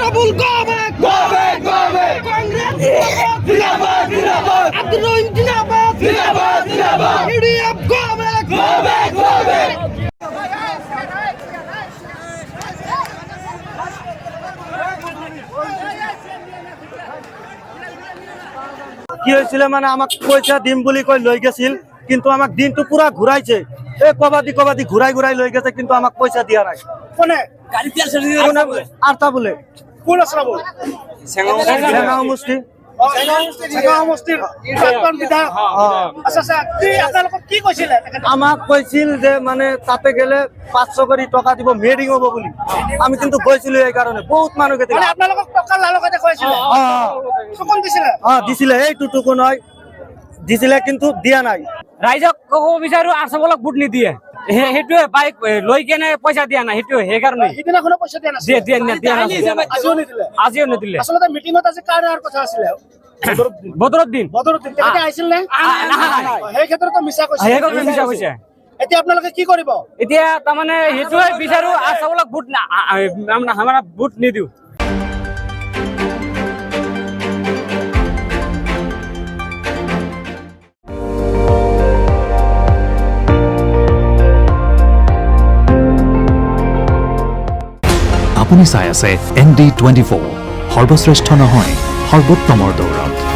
Kabul go back. Go back. Go back. Congress. Zindabad. Zindabad. Abdul Rahim Zindabad. Zindabad. Zindabad. UDF go back. Go back. Go back. কি হয়েছিল মানে আমাকে পয়সা দিম বলি কই লই গেছিল কিন্তু আমাকে দিনটো পুরা ঘুরাইছে এই কবাদি কবাদি ঘুরাই ঘুরাই লই গেছে কিন্তু আমাকে পয়সা দিয়া নাই কোনে গাড়ি তেল সরি আরতা বলে কোন আসরা বল সেনাও মুস্তি সেগাঁও সমষ্টিৰ প্ৰাক্তন বিধায়ক আচ্ছা আচ্ছা কি আপোনালোকক কি কৈছিলে আমাক কৈছিল যে মানে তাতে গেলে 500 কৰি টকা দিব মিটিং হ'ব বুলি আমি কিন্তু গৈছিলো এই কাৰণে বহুত মানুহ গেতে মানে আপোনালোকক টকা লালকতে কৈছিলে কোন দিছিলে দিছিলে এইটুকু নয় দিছিলে কিন্তু দিয়া নাই ৰাইজক ক'ব বিচাৰো আছামলক ভোট নিদিয়ে হেতুৱে বাইক লৈ কেনে পইচা দিয়া নাই হেতুৱে সেই কাৰণে সিদিনাখনো পইচা দিয়া নাছিল আজিও নিদিলে আচলতে মিটিঙত আজি কাৰ কথা আছিলে বদৰুদ্দিন তেখেতে আহিছিল নে সেই ক্ষেত্ৰতো মিছা কৈছে এতিয়া আপোনালোকে কি কৰিব এতিয়া তাৰমানে হেতুৱে বিচাৰো আছামলক ভোট আমরা ভোট নিদিও আপুনি চাই আছে ND24 সৰ্বশ্ৰেষ্ঠ নহয় সৰ্বোত্তমৰ দৌৰত।